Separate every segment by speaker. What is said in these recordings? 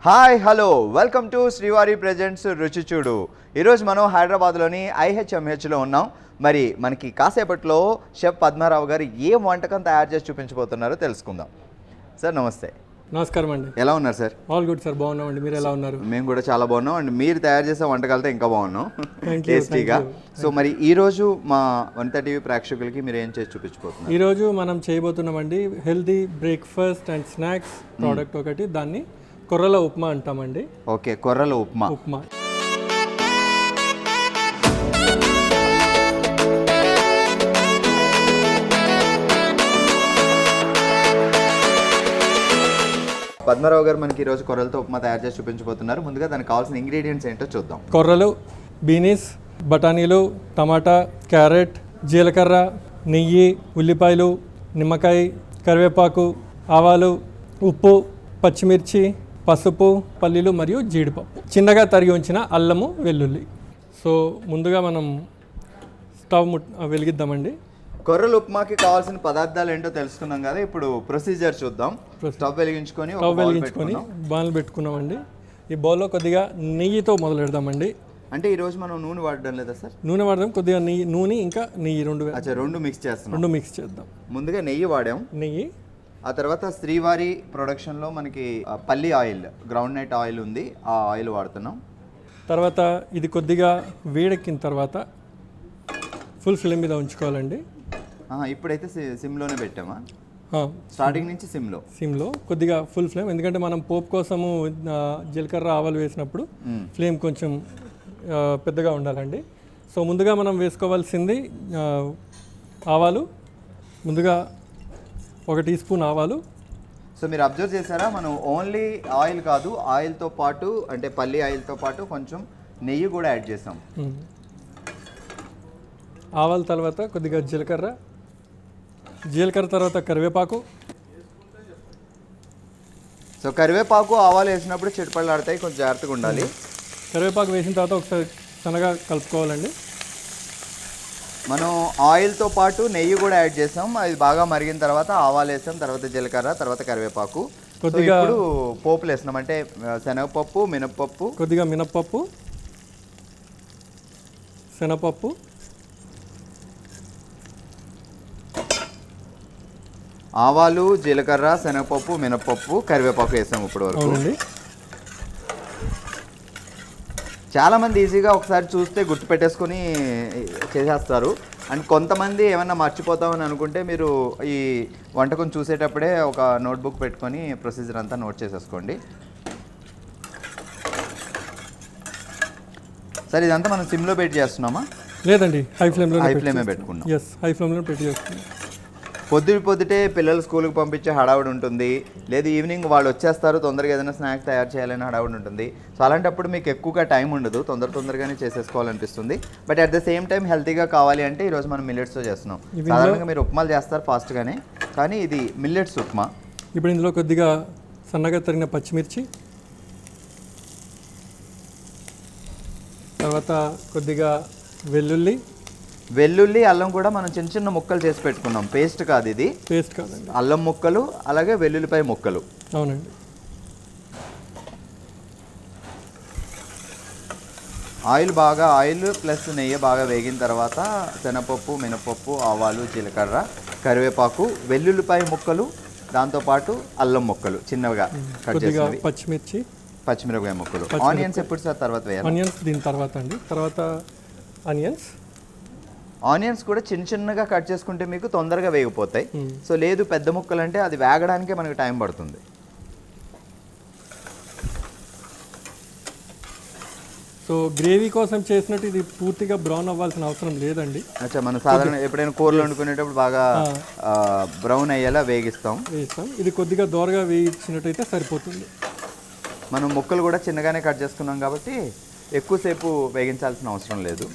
Speaker 1: Hi hello welcome to శ్రీవారి presents రుచి చూడు. ఈరోజు మనం హైదరాబాద్లోని ఐహెచ్ఎంహెచ్లో ఉన్నాం. మరి మనకి కాసేపట్లో షెఫ్ పద్మారావు గారు ఏ వంటకం తయారు చేసి చూపించబోతున్నారో తెలుసుకుందాం. సార్ నమస్తే.
Speaker 2: నమస్కారం అండి.
Speaker 1: ఎలా ఉన్నారు సార్?
Speaker 2: ఆల్ గుడ్ సార్, బాగున్నామండి. మీరు ఎలా ఉన్నారు?
Speaker 1: మేము కూడా చాలా బాగున్నాం అండ్ మీరు తయారు చేసే వంటకాలతో ఇంకా బాగున్నాం, టేస్టీగా. సో మరి ఈరోజు మా వనిత టీవీ ప్రేక్షకులకి మీరు ఏం చేసి చూపించబోతున్నారు?
Speaker 2: ఈరోజు మనం చేయబోతున్నామండి healthy breakfast and snacks product ఒకటి, దాన్ని కొర్రల ఉప్మా అంటామండి.
Speaker 1: ఓకే, కొర్రల ఉప్మా. పద్మారావు గారు మనకి ఈరోజు కొర్రలతో ఉప్మా తయారు చేసి చూపించబోతున్నారు. ముందుగా దానికి కావాల్సిన ఇంగ్రీడియంట్స్ ఏంటో చూద్దాం.
Speaker 2: కొర్రలు, బీనీస్, బఠానీలు, టమాటా, క్యారెట్, జీలకర్ర, నెయ్యి, ఉల్లిపాయలు, నిమ్మకాయ, కరివేపాకు, ఆవాలు, ఉప్పు, పచ్చిమిర్చి, పసుపు, పల్లీలు మరియు జీడిపప్పు, చిన్నగా తరిగి ఉంచిన అల్లము, వెల్లుల్లి. సో ముందుగా మనం స్టవ్ వెలిగిద్దామండి.
Speaker 1: కొర్రల ఉప్మాకి కావాల్సిన పదార్థాలు ఏంటో తెలుసుకున్నాం కదా, ఇప్పుడు ప్రొసీజర్ చూద్దాం. స్టవ్ వెలిగించుకొని
Speaker 2: బాణలు పెట్టుకున్నామండి. ఈ బౌల్లో కొద్దిగా నెయ్యితో మొదలు పెడదామండి.
Speaker 1: అంటే ఈ రోజు మనం నూనె వాడడం లేదా సార్?
Speaker 2: నూనె వాడదాం, కొద్దిగా నూనె ఇంకా నెయ్యి
Speaker 1: రెండు మిక్స్ చేస్తాం.
Speaker 2: రెండు మిక్స్ చేద్దాం.
Speaker 1: ముందుగా నెయ్యి వాడాం.
Speaker 2: నెయ్యి,
Speaker 1: ఆ తర్వాత శ్రీవారి ప్రొడక్షన్లో మనకి పల్లి ఆయిల్, గ్రౌండ్ నట్ ఆయిల్ ఉంది, ఆ ఆయిల్ వాడుతున్నాం.
Speaker 2: తర్వాత ఇది కొద్దిగా వేడెక్కిన తర్వాత ఫుల్ ఫ్లేమ్ మీద ఉంచుకోవాలండి.
Speaker 1: ఇప్పుడైతే సిమ్లోనే పెట్టామా? స్టార్టింగ్ నుంచి సిమ్లో
Speaker 2: కొద్దిగా ఫుల్ ఫ్లేమ్, ఎందుకంటే మనం పోపు కోసము జీలకర్ర ఆవాలు వేసినప్పుడు ఫ్లేమ్ కొంచెం పెద్దగా ఉండాలండి. సో ముందుగా మనం వేసుకోవాల్సింది ఆవాలు. ముందుగా 1 టీ స్పూన్ ఆవాలు.
Speaker 1: సో మీరు అబ్జర్వ్ చేశారా, మనం ఓన్లీ ఆయిల్ కాదు, ఆయిల్తో పాటు అంటే పల్లి ఆయిల్తో పాటు కొంచెం నెయ్యి కూడా యాడ్ చేసాం.
Speaker 2: ఆవాల తర్వాత కొద్దిగా జీలకర్ర తర్వాత కరివేపాకు.
Speaker 1: సో కరివేపాకు ఆవాలు వేసినప్పుడు చిటపడలాడతాయి, కొంచెం జాగ్రత్తగా ఉండాలి.
Speaker 2: కరివేపాకు వేసిన తర్వాత ఒకసారి సన్నగా కలుపుకోవాలండి.
Speaker 1: మనం ఆయిల్తో పాటు నెయ్యి కూడా యాడ్ చేసాం. అది బాగా మరిగిన తర్వాత ఆవాలు వేసాం, తర్వాత జీలకర్ర, తర్వాత కరివేపాకు. కొద్దిగా ఇప్పుడు పోపులు వేసినాం, అంటే శనగపప్పు, మినప్పప్పు,
Speaker 2: కొద్దిగా మినప్పప్పు, శనగపప్పు,
Speaker 1: ఆవాలు, జీలకర్ర, శనగపప్పు, మినప్పప్పు, కరివేపాకు వేసాం ఇప్పుడు వరకు. చాలామంది ఈజీగా ఒకసారి చూస్తే గుర్తుపెట్టేసుకొని చేసేస్తారు. అండ్ కొంతమంది ఏమన్నా మర్చిపోతామని అనుకుంటే మీరు ఈ వంటకం చూసేటప్పుడే ఒక నోట్బుక్ పెట్టుకొని ప్రొసీజర్ అంతా నోట్ చేసేసుకోండి. సరే, ఇదంతా మనం సిమ్లో పెట్టి చేస్తున్నామా?
Speaker 2: లేదండి, హై ఫ్లేమే
Speaker 1: పెట్టుకున్నాం.
Speaker 2: హై ఫ్లేమ్లో పెట్టి చేస్తున్నాం.
Speaker 1: పొద్దుటే పిల్లలు స్కూల్కి పంపించే హడావుడి ఉంటుంది, లేదు ఈవినింగ్ వాళ్ళు వచ్చేస్తారు, తొందరగా ఏదైనా స్నాక్స్ తయారు చేయాలని హడావుడి ఉంటుంది. సో అలాంటప్పుడు మీకు ఎక్కువగా టైం ఉండదు, తొందరగానే చేసేసుకోవాలనిపిస్తుంది. But at the same time హెల్తీగా కావాలి అంటే ఈరోజు మనం మిల్లెట్స్తో చేస్తున్నాం. సాధారణంగా మీరు ఉప్మాలు చేస్తారు ఫాస్ట్గానే, కానీ ఇది మిల్లెట్స్ ఉప్మా.
Speaker 2: ఇప్పుడు ఇందులో కొద్దిగా సన్నగా తరిగిన పచ్చిమిర్చి, తర్వాత కొద్దిగా
Speaker 1: వెల్లుల్లి, అల్లం కూడా మనం చిన్న ముక్కలు చేసి పెట్టుకున్నాం. పేస్ట్ కాదు ఇది,
Speaker 2: పేస్ట్ కాదండి,
Speaker 1: అల్లం ముక్కలు, అలాగే వెల్లుల్లిపాయ ముక్కలు.
Speaker 2: అవునండి.
Speaker 1: ఆయిల్ ప్లస్ నెయ్యి బాగా వేగిన తర్వాత శనగపప్పు, మినపప్పు, ఆవాలు, జీలకర్ర, కరివేపాకు, వెల్లుల్లిపాయ ముక్కలు, దాంతోపాటు అల్లం ముక్కలు చిన్నగా కట్ చేసి, పచ్చిమిరపకాయ ముక్కలు. ఆనియన్స్ ఎప్పుడు సార్ తర్వాత వేయాలి?
Speaker 2: ఆనియన్స్ దీని తర్వాత అండి. తర్వాత
Speaker 1: ఆనియన్స్ కూడా చిన్నగా కట్ చేసుకుంటే మీకు తొందరగా వేగిపోతాయి. సో లేదు పెద్ద ముక్కలు అంటే అది వేగడానికే మనకు టైం పడుతుంది.
Speaker 2: సో గ్రేవీ కోసం చేసినట్టు ఇది పూర్తిగా బ్రౌన్ అవ్వాల్సిన అవసరం లేదండి.
Speaker 1: అచ్చా, మనం సాధారణ ఎప్పుడైనా కూరలు వండుకునేటప్పుడు బాగా బ్రౌన్ అయ్యేలా వేగిస్తాం.
Speaker 2: ఇది కొద్దిగా దోరగా వేయించినట్టయితే సరిపోతుంది.
Speaker 1: మనం ముక్కలు కూడా చిన్నగానే కట్ చేసుకున్నాం కాబట్టి ఎక్కువసేపు వేగించాల్సిన అవసరం లేదు.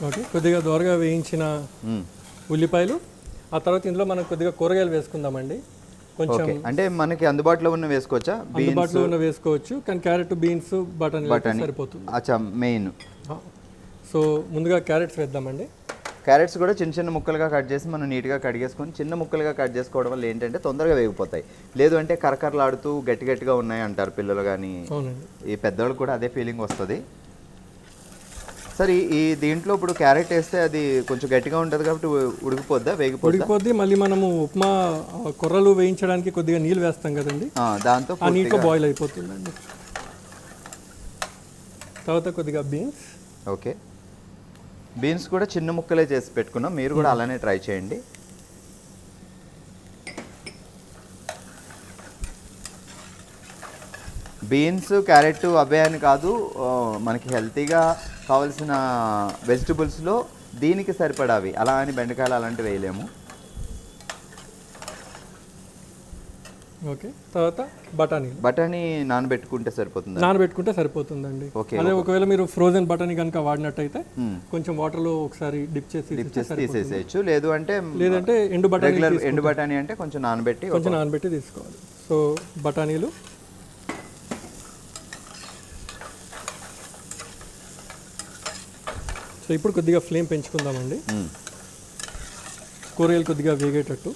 Speaker 2: ఓకే, కొద్దిగా దోరగా వేయించిన ఉల్లిపాయలు. ఆ తర్వాత ఇందులో మనం కొద్దిగా కూరగాయలు వేసుకుందామండి. కొంచెం
Speaker 1: అంటే మనకి అందుబాటులో ఉన్న వేసుకోవచ్చా?
Speaker 2: అందుబాటులో ఉన్న వేసుకోవచ్చు, కానీ క్యారెట్, బీన్స్, బటానీ సరిపోతుంది.
Speaker 1: అచ్చా, మెయిన్.
Speaker 2: సో ముందుగా క్యారెట్స్ వేద్దామండి.
Speaker 1: క్యారెట్స్ కూడా చిన్న చిన్న ముక్కలుగా కట్ చేసి మనం నీట్గా కడిగేసుకొని చిన్న ముక్కలుగా కట్ చేసుకోవడం వల్ల ఏంటంటే తొందరగా వేగిపోతాయి. లేదు అంటే కరకరలాడుతూ గట్టి గట్టిగా ఉన్నాయి అంటారు పిల్లలు కానీ,
Speaker 2: అవునండి.
Speaker 1: ఈ పెద్దవాళ్ళకి కూడా అదే ఫీలింగ్ వస్తుంది. సరే ఈ దీంట్లో ఇప్పుడు క్యారెట్ వేస్తే అది కొంచెం గట్టిగా ఉంటుంది కాబట్టి ఉడికిపోద్దా,
Speaker 2: ఉడికిపోద్ది. మళ్ళీ మనము ఉప్మా కొర్రలు వేయించడానికి కొద్దిగా నీళ్ళు వేస్తాం కదండి,
Speaker 1: దాంతో
Speaker 2: ఆ నీటిలో బాయిల్ అయిపోతుందండి. తర్వాత కొద్దిగా బీన్స్.
Speaker 1: ఓకే, బీన్స్ కూడా చిన్న ముక్కలే చేసి పెట్టుకున్నాం, మీరు కూడా అలానే ట్రై చేయండి. బీన్స్ క్యారెట్ అవే అని కాదు, మనకి హెల్తీగా కావాల్సిన వెజిటబుల్స్లో దీనికి సరిపడావి, అలా అని బెండకాయలు అలాంటివి వేయలేము.
Speaker 2: ఓకే, తర్వాత
Speaker 1: బఠానీ నానబెట్టుకుంటే సరిపోతుంది.
Speaker 2: నానబెట్టుకుంటే సరిపోతుందండి.
Speaker 1: ఓకే,
Speaker 2: అదే ఒకవేళ మీరు ఫ్రోజన్ బఠానీ కనుక వాడినట్టయితే కొంచెం వాటర్లో ఒకసారి డిప్ చేసి
Speaker 1: తీసేసేయచ్చు. లేదంటే
Speaker 2: ఎండు
Speaker 1: బఠానీ అంటే కొంచెం నానబెట్టి
Speaker 2: తీసుకోవాలి. సో బఠానీలు, సో ఇప్పుడు కొద్దిగా ఫ్లేమ్ పెంచుకుందామండి, కూరగాయలు కొద్దిగా వేగేటట్టు.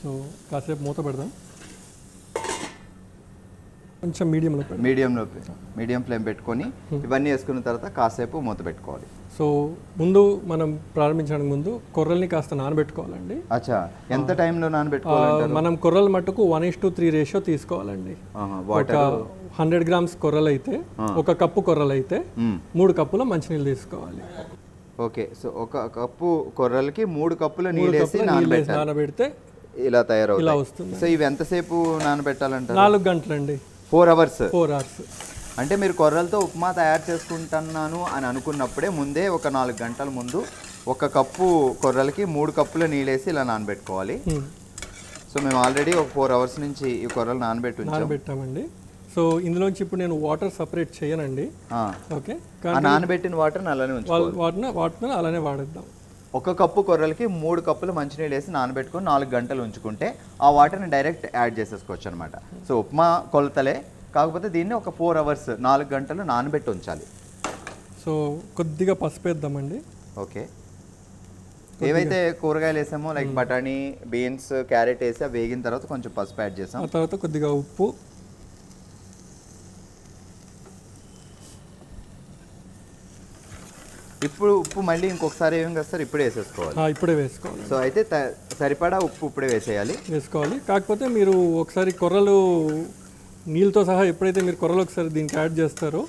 Speaker 2: సో కాసేపు మూత పెడదాం, కొంచెం
Speaker 1: మీడియం ఫ్లేమ్ పెట్టుకొని ఇవన్నీ వేసుకున్న తర్వాత కాసేపు మూత పెట్టుకోవాలి.
Speaker 2: సో ముందు మనం ప్రారంభించడానికి ముందు కొర్రల్ని కాస్త నానబెట్టుకోవాలండి.
Speaker 1: అచ్చా, ఎంత టైంలో నానబెట్టుకోవాలి?
Speaker 2: మనం కొర్రల మట్టుకు 1:3 రేషియో తీసుకోవాలండి. ఒక 100 గ్రామ్స్ కొర్రలు అయితే, 1 కప్పు కొర్రలు అయితే 3 కప్పుల మంచినీళ్ళు తీసుకోవాలి.
Speaker 1: ఓకే, సో 1 కప్పు కొర్రలకి 3 కప్పుల నీళ్ళు వేసి
Speaker 2: నానబెడితే
Speaker 1: ఇలా తయారవుతుంది,
Speaker 2: ఇలా వస్తుంది.
Speaker 1: సో ఇవి ఎంతసేపు నానబెట్టాలంటే?
Speaker 2: 4 గంటలండి.
Speaker 1: 4 అవర్స్.
Speaker 2: 4 అవర్స్.
Speaker 1: అంటే మీరు కొర్రలతో ఉప్మా తయారు చేసుకుంటున్నాను అని అనుకున్నప్పుడే ముందే ఒక 4 గంటల ముందు 1 కప్పు కొర్రలకి 3 కప్పుల నీళ్ళేసి ఇలా నానబెట్టుకోవాలి. సో మేము ఆల్రెడీ ఒక 4 అవర్స్ నుంచి ఈ కొర్రలు
Speaker 2: నానబెట్టామండి. సో ఇందులోంచి ఇప్పుడు నేను వాటర్ సపరేట్ చేయనండి. ఓకే,
Speaker 1: నానబెట్టిన వాటర్ అలానే
Speaker 2: వాటర్ అలానే వాడేద్దాం.
Speaker 1: 1 కప్పు కొర్రలకి 3 కప్పులు మంచినీళ్ళు వేసి నానబెట్టుకొని 4 గంటలు ఉంచుకుంటే ఆ వాటర్ని డైరెక్ట్ యాడ్ చేసేసుకోవచ్చు అనమాట. సో ఉప్మా కొలతలే, కాకపోతే దీన్ని ఒక 4 అవర్స్ 4 గంటలు నానబెట్టి ఉంచాలి.
Speaker 2: సో కొద్దిగా పసుపు వేద్దామండి.
Speaker 1: ఓకే, ఏవైతే కూరగాయలు వేసామో లైక్ బఠానీ, బీన్స్, క్యారెట్ వేసి అవి వేగిన తర్వాత కొంచెం పసుపు యాడ్ చేసాం.
Speaker 2: ఆ తర్వాత కొద్దిగా ఉప్పు,
Speaker 1: ఇప్పుడు ఉప్పు మళ్ళీ ఇంకొకసారి ఏం చేస్తారు, ఇప్పుడే వేసేసుకోవాలి.
Speaker 2: ఇప్పుడే వేసుకోవాలి.
Speaker 1: సో అయితే సరిపడా ఉప్పు ఇప్పుడే వేసుకోవాలి.
Speaker 2: కాకపోతే మీరు ఒకసారి కొర్రలు నీళ్ళతో సహా ఎప్పుడైతే మీరు కొర్రలు ఒకసారి దీనికి యాడ్ చేస్తారో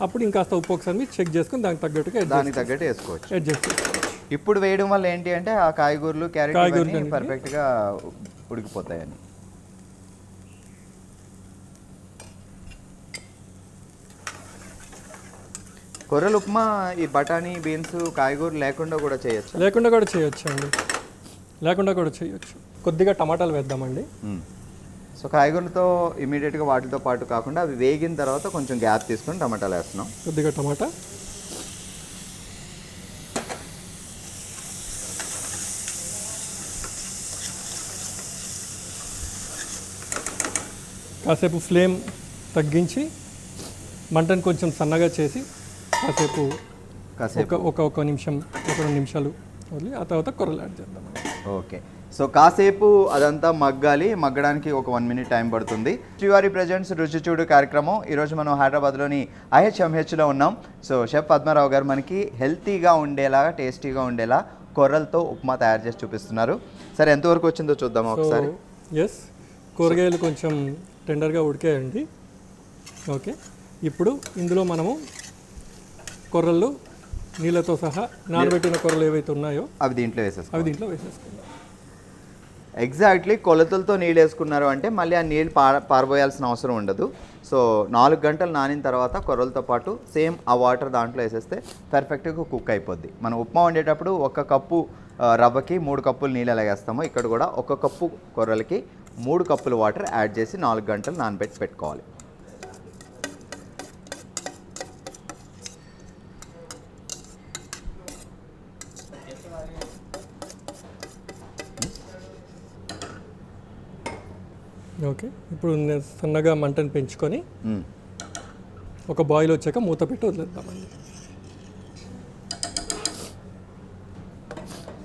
Speaker 2: అప్పుడు ఇంకాస్త ఉప్పు ఒకసారి మీరు చెక్ చేసుకుని దానికి తగ్గట్టు
Speaker 1: వేసుకోవచ్చు.
Speaker 2: అడ్జస్ట్ చేసుకోవచ్చు.
Speaker 1: ఇప్పుడు వేయడం వల్ల ఏంటి అంటే ఆ కాయగూరలు, క్యారెట్ పర్ఫెక్ట్గా ఉడికిపోతాయని. కొర్రలు ఉప్మా ఈ బఠానీ, బీన్స్, కాయగూరలు లేకుండా కూడా చేయొచ్చు
Speaker 2: అండి. లేకుండా కూడా చేయొచ్చు. కొద్దిగా టమాటాలు వేద్దామండి.
Speaker 1: సో కాయగూరలతో ఇమీడియట్గా వాటితో పాటు కాకుండా అవి వేగిన తర్వాత కొంచెం గ్యాప్ తీసుకొని టమాటాలు వేస్తున్నాం.
Speaker 2: కొద్దిగా టమాటా, కాసేపు ఫ్లేమ్ తగ్గించి మంటను కొంచెం సన్నగా చేసి కాసేపు ఒక నిమిషం, 2 నిమిషాలు వదిలి ఆ తర్వాత కొర్రలు యాడ్ చేద్దాం.
Speaker 1: ఓకే, సో కాసేపు అదంతా మగ్గడానికి ఒక 1 మినిట్ టైం పడుతుంది. శ్రీవారి ప్రజెంట్స్ రుచి చూడు కార్యక్రమం. ఈరోజు మనం హైదరాబాద్లోని IHMHలో ఉన్నాం. సో షెఫ్ పద్మారావు గారు మనకి హెల్తీగా ఉండేలా, టేస్టీగా ఉండేలా కొర్రలతో ఉప్మా తయారు చేసి చూపిస్తున్నారు. సరే, ఎంతవరకు వచ్చిందో చూద్దాం ఒకసారి.
Speaker 2: ఎస్, కూరగాయలు కొంచెం టెండర్గా ఉడికాయండి. ఓకే, ఇప్పుడు ఇందులో మనము కొర్రలు నీళ్ళతో సహా నానబెట్టిన కొర్రలు ఏవైతే ఉన్నాయో
Speaker 1: అవి దీంట్లో
Speaker 2: వేసేసుకుందాం.
Speaker 1: ఎగ్జాక్ట్లీ కొలతలతో నీళ్ళు వేసుకున్నారు అంటే మళ్ళీ ఆ నీళ్ళు పారబోయాల్సిన అవసరం ఉండదు. సో 4 గంటలు నానిన తర్వాత కొర్రలతో పాటు సేమ్ ఆ వాటర్ దాంట్లో వేసేస్తే పర్ఫెక్ట్గా కుక్ అయిపోద్ది. మనం ఉప్మా వండేటప్పుడు 1 కప్పు రవ్వకి 3 కప్పులు నీళ్ళు ఎలా వేస్తామో ఇక్కడ కూడా 1 కప్పు కొర్రలకి 3 కప్పులు వాటర్ యాడ్ చేసి 4 గంటలు నానబెట్టి పెట్టుకోవాలి.
Speaker 2: ఓకే, ఇప్పుడు సన్నగా మంటను పెంచుకొని ఒక బాయిల్ వచ్చాక మూత పెట్టి వదిలేద్దామండి.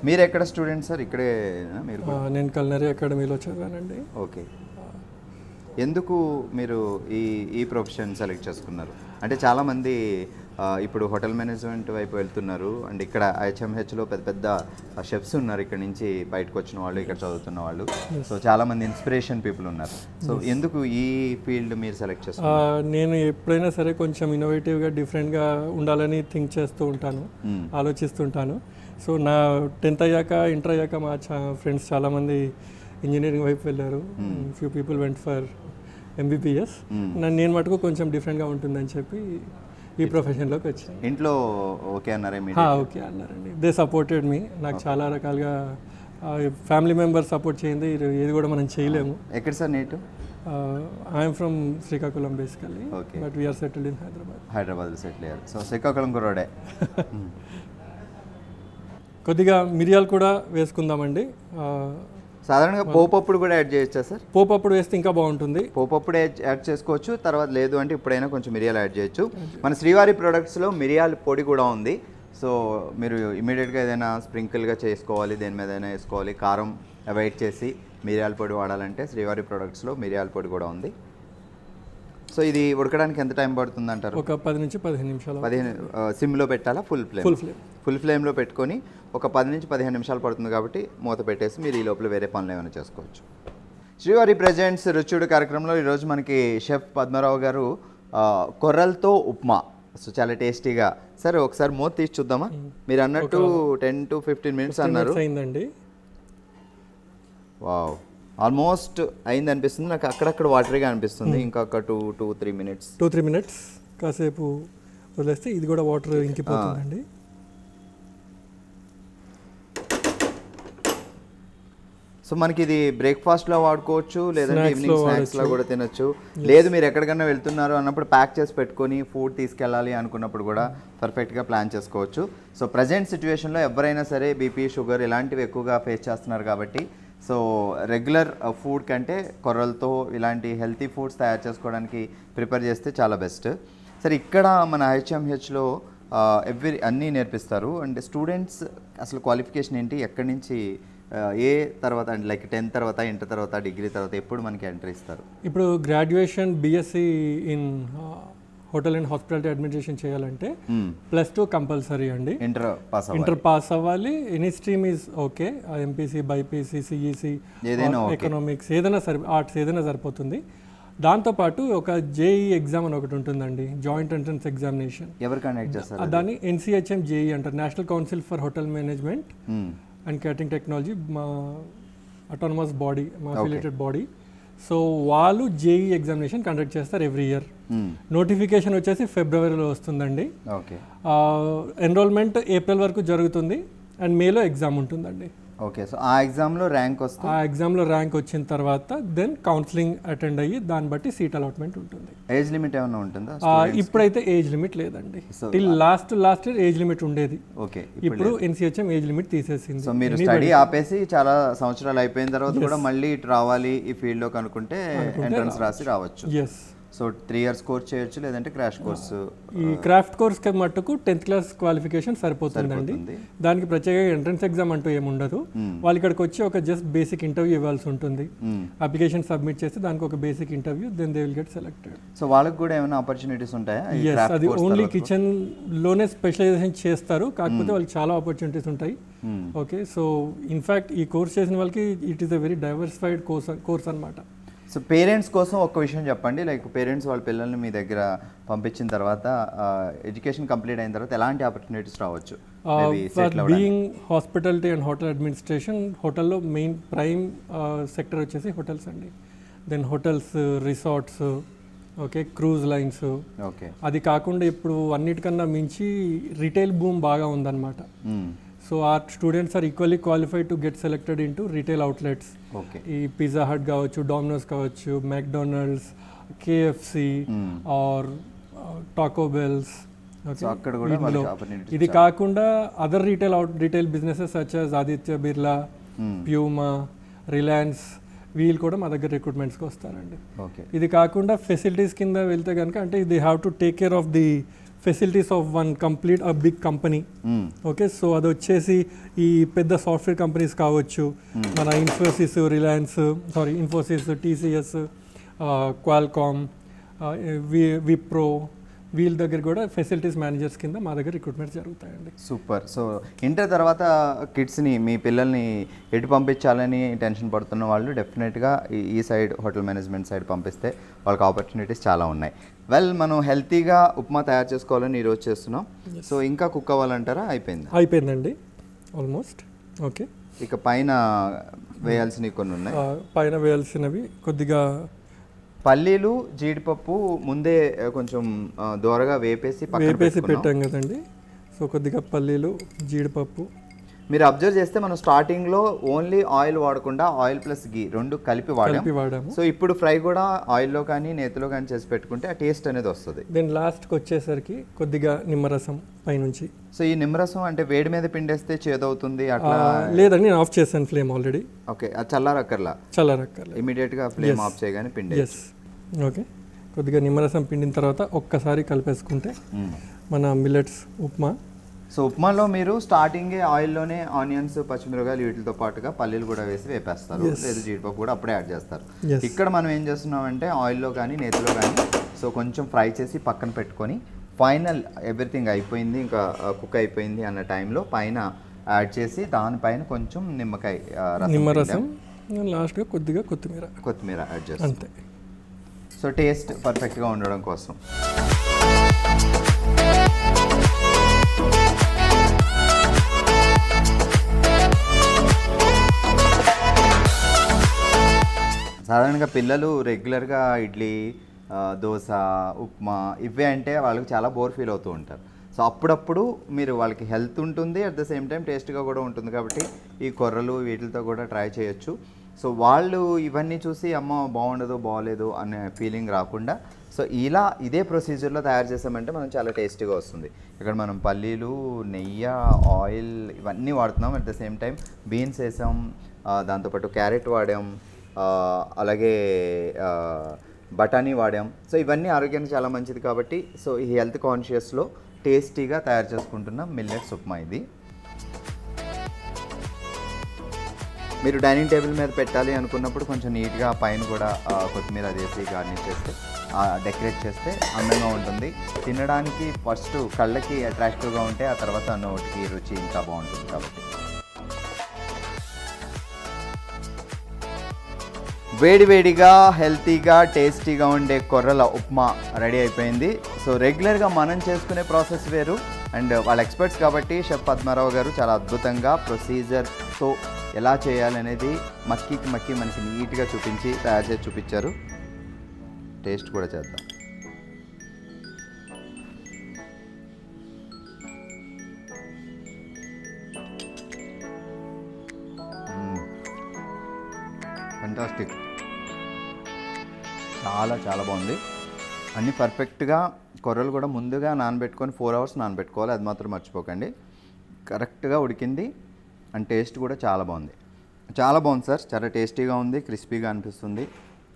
Speaker 1: మీరు ఎక్కడ స్టూడెంట్ సార్? ఇక్కడే మీరు?
Speaker 2: నేను కల్నరీ అకాడమీలో చదివానండి.
Speaker 1: ఓకే. ఎందుకు మీరు ఈ ప్రొఫెషన్ సెలెక్ట్ చేసుకున్నారు? అంటే చాలామంది ఇప్పుడు హోటల్ మేనేజ్మెంట్ వైపు వెళ్తున్నారు, అండ్ ఇక్కడ ఐహెచ్ఎంహెచ్లో పెద్ద పెద్ద షెఫ్స్ ఉన్నారు ఇక్కడ నుంచి బయటకు వచ్చిన వాళ్ళు, ఇక్కడ చదువుతున్న వాళ్ళు. సో చాలామంది ఇన్స్పిరేషన్ పీపుల్ ఉన్నారు. సో ఎందుకు ఈ ఫీల్డ్ మీరు సెలెక్ట్ చేసుకున్నారు?
Speaker 2: నేను ఎప్పుడైనా సరే కొంచెం ఇన్నోవేటివ్గా డిఫరెంట్గా ఉండాలని థింక్ చేస్తూ ఉంటాను, ఆలోచిస్తుంటాను. సో నా 10th అయ్యాక, ఇంటర్ అయ్యాక మా ఫ్రెండ్స్ చాలామంది ఇంజనీరింగ్ వైపు వెళ్ళారు. Few people went for MBBS. నేను మటుకు కొంచెం డిఫరెంట్గా ఉంటుందని చెప్పి ఈ ప్రొఫెషన్లోకి వచ్చాను.
Speaker 1: ఇంట్లో ఓకే అన్నారే?
Speaker 2: ఓకే అన్నారండి. They supported me. నాకు చాలా రకాలుగా ఫ్యామిలీ మెంబర్స్ సపోర్ట్ చేయండి, ఏది కూడా మనం చేయలేము.
Speaker 1: ఎక్కడ సార్ నేటివ్?
Speaker 2: I'm from Srikakulam basically, but we're settled in
Speaker 1: హైదరాబాద్లో సెటిల్ అయ్యారు. సో శ్రీకాకుళం కుర్రాడే.
Speaker 2: కొద్దిగా మిరియాలు కూడా వేసుకుందామండి.
Speaker 1: సాధారణంగా పోపప్పుడు కూడా యాడ్ చేయొచ్చా సార్?
Speaker 2: పోపప్పుడు వేస్తే ఇంకా బాగుంటుంది.
Speaker 1: పోపప్పుడు యాడ్ చేసుకోవచ్చు, తర్వాత లేదు అంటే ఇప్పుడైనా కొంచెం మిరియాలు యాడ్ చేయొచ్చు. మన శ్రీవారి ప్రొడక్ట్స్లో మిరియాల పొడి కూడా ఉంది. సో మీరు ఇమీడియట్గా ఏదైనా స్ప్రింకిల్గా చేసుకోవాలి, దేని మీద అయినా వేసుకోవాలి, కారం అవాయిడ్ చేసి మిరియాల పొడి వాడాలంటే శ్రీవారి ప్రొడక్ట్స్లో మిరియాల పొడి కూడా ఉంది. సో ఇది ఉడకడానికి ఎంత టైం పడుతుంది అంటారు?
Speaker 2: ఒక 10 నుంచి 15 నిమిషాలు.
Speaker 1: 15 సిమ్లో పెట్టాలా? ఫుల్ ఫ్లేమ్లో పెట్టుకొని ఒక 10 నుంచి 15 నిమిషాలు పడుతుంది కాబట్టి మూత పెట్టేసి మీరు ఈ లోపల వేరే పనులు ఏమైనా చేసుకోవచ్చు. శ్రీవారి ప్రెజెంట్స్ రుచుడు కార్యక్రమంలో ఈరోజు మనకి షెఫ్ పద్మారావు గారు కొర్రలతో ఉప్మా, సో చాలా టేస్టీగా. సరే ఒకసారి మూత తీసి చూద్దామా? మీరు అన్నట్టు 10 to 15 మినిట్స్ అన్నారు.
Speaker 2: అయిందండి.
Speaker 1: వావ్, ఆల్మోస్ట్ అయింది అనిపిస్తుంది నాకు. అక్కడక్కడ వాటరీగా అనిపిస్తుంది. ఇంకొక 2-3 మినిట్స్
Speaker 2: కాసేపు వదిలేస్తే ఇది కూడా వాటర్ ఇంకిపోతుందండి.
Speaker 1: సో మనకి ఇది బ్రేక్ఫాస్ట్లో వాడుకోవచ్చు, లేదంటే ఈవినింగ్ స్నాక్స్లో కూడా తినొచ్చు. లేదు మీరు ఎక్కడికైనా వెళ్తున్నారు అన్నప్పుడు ప్యాక్ చేసి పెట్టుకొని ఫుడ్ తీసుకెళ్ళాలి అనుకున్నప్పుడు కూడా పర్ఫెక్ట్గా ప్లాన్ చేసుకోవచ్చు. సో ప్రజెంట్ సిచ్యువేషన్లో ఎవరైనా సరే బీపీ, షుగర్ ఇలాంటివి ఎక్కువగా ఫేస్ చేస్తున్నారు కాబట్టి సో రెగ్యులర్ ఫుడ్ కంటే కొర్రలతో ఇలాంటి హెల్తీ ఫుడ్స్ తయారు చేసుకోవడానికి ప్రిపేర్ చేస్తే చాలా బెస్ట్. సరే ఇక్కడ మన ఐహెచ్ఎంహెచ్లో అన్నీ నేర్పిస్తారు. అండ్ స్టూడెంట్స్ అసలు క్వాలిఫికేషన్ ఏంటి, ఎక్కడి నుంచి ఏ తర్వాత అంటే లైక్ 10th తర్వాత, ఇంటర్ తర్వాత, డిగ్రీ తర్వాత ఎప్పుడు మనకి ఎంట్రీ ఇస్తారు?
Speaker 2: ఇప్పుడు graduation BSc in hotel and hospitality administration చేయాలంటే +2 కంపల్సరీ అండి. ఇంటర్ పాస్ అవ్వాలి. Any stream is okay. MPC, BIPC, CEC, economics ఏదైనా సరే, ఆర్ట్స్ ఏదైనా సరిపోతుంది. దాంతోపాటు ఒక JEE ఎగ్జామ్ అని ఒకటి ఉంటుందండి, జాయింట్ ఎంట్రన్స్ ఎగ్జామినేషన్.
Speaker 1: ఎవరు కండక్ట్ చేస్తారు
Speaker 2: దాన్ని? NCHM JEE అంటారు, national council for hotel management and catering technology. మా అటానమస్ బాడీ, మా అఫిలియేటెడ్ బాడీ. సో వాళ్ళు JEE ఎగ్జామినేషన్ కండక్ట్ చేస్తారు ఎవ్రీ ఇయర్. నోటిఫికేషన్ వచ్చేసి ఫిబ్రవరిలో వస్తుందండి. ఎన్రోల్మెంట్ ఏప్రిల్ వరకు జరుగుతుంది అండ్ మేలో ఎగ్జామ్ ఉంటుందండి.
Speaker 1: ఓకే. సో ఆ ఎగ్జామ్లో ర్యాంక్ వస్తుంది.
Speaker 2: ఆ ఎగ్జామ్లో ర్యాంక్ వచ్చిన తర్వాత దెన్ కౌన్సిలింగ్ అటెండ్ అయ్యి దాన్ని బట్టి సీట్ అలాట్మెంట్ ఉంటుంది.
Speaker 1: ఏజ్ లిమిట్ ఏమైనా ఉంటుందా?
Speaker 2: ఇప్పుడైతే ఏజ్ లిమిట్ లేదండి. Till last year age limit ఉండేది.
Speaker 1: ఓకే.
Speaker 2: ఇప్పుడు NCHM ఏజ్ లిమిట్ తీసేసింది.
Speaker 1: సో మీరు స్టడీ ఆపేసి చాలా సంవత్సరాలు అయిపోయిన తర్వాత కూడా మళ్ళీ ఇటు రావాలి ఈ ఫీల్డ్లోకి అనుకుంటే ఎంట్రన్స్ రాసి రావచ్చు.
Speaker 2: ఎస్.
Speaker 1: సో 3 years కోర్స్ చేయొచ్చు, లేదంటే క్రాష్ కోర్సు.
Speaker 2: ఈ క్రాఫ్ట్ కోర్స్ మట్టుకు 10th క్లాస్ క్వాలిఫికేషన్ సరిపోతుందండి. దానికి ప్రత్యేకంగా ఎంట్రన్స్ ఎగ్జామ్ అంటూ ఏముండదు. వాళ్ళు ఇక్కడికి వచ్చి ఒక జస్ట్ బేసిక్ ఇంటర్వ్యూ ఇవ్వాల్సి ఉంటుంది. అప్లికేషన్ సబ్మిట్ చేస్తే దానికి ఒక basic interview, then they will get selected.
Speaker 1: So వాళ్ళకి కూడా ఏమైనా ఆపర్చునిటీస్ ఉంటాయా?
Speaker 2: అది ఓన్లీ కిచెన్ లోనే స్పెషలైజేషన్ చేస్తారు, కాకపోతే వాళ్ళకి చాలా ఆపర్చునిటీస్ ఉంటాయి. ఓకే. సో ఇన్ఫ్యాక్ట్ ఈ కోర్స్ చేసిన వాళ్ళకి it is a very diversified course అనమాట.
Speaker 1: సో పేరెంట్స్ కోసం ఒక విషయం చెప్పండి. లైక్ పేరెంట్స్ వాళ్ళ పిల్లల్ని మీ దగ్గర పంపించిన తర్వాత ఎడ్యుకేషన్ కంప్లీట్ అయిన తర్వాత ఎలాంటి ఆపర్చునిటీస్ రావచ్చు?
Speaker 2: Being hospitality and hotel administration, హోటల్లో మెయిన్ ప్రైమ్ సెక్టర్ వచ్చేసి హోటల్స్ అండి. Then hotels, resorts, okay, cruise lines.
Speaker 1: Okay.
Speaker 2: అది కాకుండా ఇప్పుడు అన్నిటికన్నా మించి రిటైల్ బూమ్ బాగా ఉందన్నమాట. So our students are equally qualified to get selected into retail outlets.
Speaker 1: Okay.
Speaker 2: ఈ పిజ్జా హట్ కావచ్చు, డామినోస్ కావచ్చు, McDonald's, KFC or Taco Bells. ఇది కాకుండా other retail businesses such as Aditya Birla, Puma, Reliance, వీళ్ళు కూడా మా దగ్గర రిక్రూట్మెంట్స్కి వస్తారండి.
Speaker 1: ఓకే.
Speaker 2: ఇది కాకుండా ఫెసిలిటీస్ కింద వెళ్తే కనుక అంటే they have to take care of the facilities of one complete a big company. Okay, so అది వచ్చేసి ఈ పెద్ద సాఫ్ట్వేర్ కంపెనీస్ కావచ్చు, మన ఇన్ఫోసిస్, టీసీఎస్, క్వాల్కామ్, విప్రో, వీళ్ళ దగ్గర కూడా ఫెసిలిటీస్ మేనేజర్స్ కింద మా దగ్గర రిక్రూట్మెంట్ జరుగుతాయండి.
Speaker 1: సూపర్. సో ఇంటర్ తర్వాత కిడ్స్ని, మీ పిల్లల్ని ఎటు పంపించాలని టెన్షన్ పడుతున్న వాళ్ళు డెఫినెట్గా ఈ సైడ్ హోటల్ మేనేజ్మెంట్ సైడ్ పంపిస్తే వాళ్ళకి ఆపర్చునిటీస్ చాలా ఉన్నాయి. వెల్, మనం హెల్తీగా ఉప్మా తయారు చేసుకోవాలని ఈరోజు చేస్తున్నాం. సో ఇంకా కుక్ అవ్వాలంటారా?
Speaker 2: అయిపోయిందండి ఆల్మోస్ట్. ఓకే,
Speaker 1: ఇక పైన వేయాల్సినవి కొన్ని ఉన్నాయి.
Speaker 2: పైన వేయాల్సినవి కొద్దిగా
Speaker 1: పల్లీలు, జీడిపప్పు ముందే కొంచెం దోరగా వేపేసి
Speaker 2: పెట్టాం కదండి. సో కొద్దిగా పల్లీలు, జీడిపప్పు.
Speaker 1: మీరు అబ్జర్వ్ చేస్తే మనం స్టార్టింగ్లో ఓన్లీ ఆయిల్ వాడకుండా ఆయిల్ ప్లస్ గీ రెండు కలిపి వాడాము. సో ఇప్పుడు ఫ్రై కూడా ఆయిల్లో కానీ నేతిలో కానీ చేసి పెట్టుకుంటే ఆ టేస్ట్ అనేది వస్తుంది.
Speaker 2: దెన్ లాస్ట్కి వచ్చేసరికి కొద్దిగా నిమ్మరసం పైనుంచి.
Speaker 1: సో ఈ నిమ్మరసం అంటే వేడి మీద పిండేస్తే చేదవుతుంది అట్లా?
Speaker 2: లేదండి, నేను ఆఫ్ చేశాను ఫ్లేమ్ ఆల్రెడీ.
Speaker 1: ఓకే, అది చల్లారక్కర్లా? ఇమీడియట్గా ఫ్లేమ్ ఆఫ్ చేయగానే పిండే.
Speaker 2: ఓకే, కొద్దిగా నిమ్మరసం పిండిన తర్వాత ఒక్కసారి కలిపేసుకుంటే మన మిల్లెట్స్ ఉప్మా.
Speaker 1: సో ఉప్మాలో మీరు స్టార్టింగే ఆయిల్లోనే ఆనియన్స్, పచ్చిమిరపకాయలు వీటితో పాటుగా పల్లీలు కూడా వేసి వేపేస్తారు, లేదు జీడిపప్పు కూడా అప్పుడే యాడ్ చేస్తారు. ఇక్కడ మనం ఏం చేస్తున్నామంటే ఆయిల్లో కానీ నేతిలో కానీ సో కొంచెం ఫ్రై చేసి పక్కన పెట్టుకొని ఫైనల్ ఎవ్రీథింగ్ అయిపోయింది, ఇంకా కుక్ అయిపోయింది అన్న టైంలో పైన యాడ్ చేసి దానిపైన కొంచెం నిమ్మరసం,
Speaker 2: లాస్ట్గా కొద్దిగా కొత్తిమీర
Speaker 1: యాడ్ చేస్తాం అంతే. సో టేస్ట్ పర్ఫెక్ట్గా ఉండడం కోసం. సాధారణంగా పిల్లలు రెగ్యులర్గా ఇడ్లీ, దోశ, ఉప్మా ఇవే అంటే వాళ్ళకి చాలా బోర్ ఫీల్ అవుతూ ఉంటారు. సో అప్పుడప్పుడు మీరు వాళ్ళకి హెల్త్ ఉంటుంది, అట్ ద సేమ్ టైం టేస్ట్గా కూడా ఉంటుంది కాబట్టి ఈ కొర్రలు వీటితో కూడా ట్రై చేయొచ్చు. సో వాళ్ళు ఇవన్నీ చూసి అమ్మ బాగుండదు, బాగోలేదు అనే ఫీలింగ్ రాకుండా సో ఇదే ప్రొసీజర్లో తయారు చేసామంటే మనం చాలా టేస్టీగా వస్తుంది. ఇక్కడ మనం పల్లీలు, నెయ్యి, ఆయిల్ ఇవన్నీ వాడుతున్నాం. At the same time beans వేసాం, దాంతోపాటు క్యారెట్ వాడాం, అలాగే బఠానీ వాడాం. సో ఇవన్నీ ఆరోగ్యానికి చాలా మంచిది కాబట్టి సో ఈ హెల్త్ కాన్షియస్లో టేస్టీగా తయారు చేసుకుంటున్న మిల్లెట్స్ ఉప్మా ఇది. మీరు డైనింగ్ టేబుల్ మీద పెట్టాలి అనుకున్నప్పుడు కొంచెం నీట్గా పైన కూడా కొత్తిమీర వేసి గార్నిష్ చేస్తే, డెకరేట్ చేస్తే అందంగా ఉంటుంది. తినడానికి ఫస్ట్ కళ్ళకి అట్రాక్టివ్గా ఉంటే ఆ తర్వాత నోటికి రుచి ఇంకా బాగుంటుంది కాబట్టి. వేడివేడిగా హెల్తీగా టేస్టీగా ఉండే కొర్రల ఉప్మా రెడీ అయిపోయింది. సో రెగ్యులర్గా మనం చేసుకునే ప్రాసెస్ వేరు, అండ్ వాళ్ళ ఎక్స్పర్ట్స్ కాబట్టి షెఫ్ పద్మారావు గారు చాలా అద్భుతంగా ప్రొసీజర్తో ఎలా చేయాలనేది మక్కి మనకి నీట్గా చూపించి తయారు చేసి చూపించారు. టేస్ట్ కూడా చేద్దాం. ఫెంటాస్టిక్, చాలా బాగుంది. అన్నీ పర్ఫెక్ట్గా, కొర్రలు కూడా ముందుగా నానబెట్టుకొని 4 hours నానబెట్టుకోవాలి, అది మాత్రం మర్చిపోకండి. కరెక్ట్గా ఉడికింది అండ్ టేస్ట్ కూడా చాలా బాగుంది సార్. చాలా టేస్టీగా ఉంది, క్రిస్పీగా అనిపిస్తుంది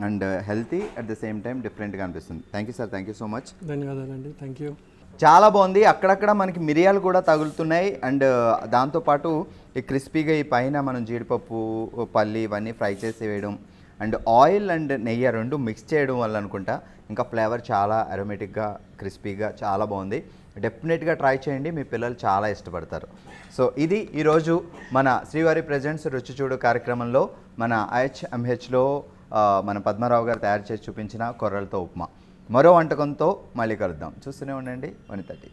Speaker 1: and healthy at the same time డిఫరెంట్గా అనిపిస్తుంది. Thank you sir, thank you so much.
Speaker 2: ధన్యవాదాలండి. Thank you.
Speaker 1: చాలా బాగుంది. అక్కడక్కడ మనకి మిరియాలు కూడా తగులుతున్నాయి అండ్ దాంతోపాటు ఈ క్రిస్పీగా ఈ పైన మనం జీడిపప్పు, పల్లి ఇవన్నీ ఫ్రై చేసి వేయడం అండ్ ఆయిల్ అండ్ నెయ్యి రెండు మిక్స్ చేయడం వల్ల అనుకుంటా ఇంకా ఫ్లేవర్ చాలా అరోమేటిక్గా, క్రిస్పీగా చాలా బాగుంది. డెఫినెట్గా ట్రై చేయండి, మీ పిల్లలు చాలా ఇష్టపడతారు. సో ఇది ఈరోజు మన శ్రీవారి ప్రెజెంట్స్ రుచి చూడు కార్యక్రమంలో మన IHMHలో మన పద్మారావు గారు తయారు చేసి చూపించిన కొర్రలతో ఉప్మా. మరో వంటకంతో మళ్ళీ కలుద్దాం. చూస్తూనే ఉండండి 130.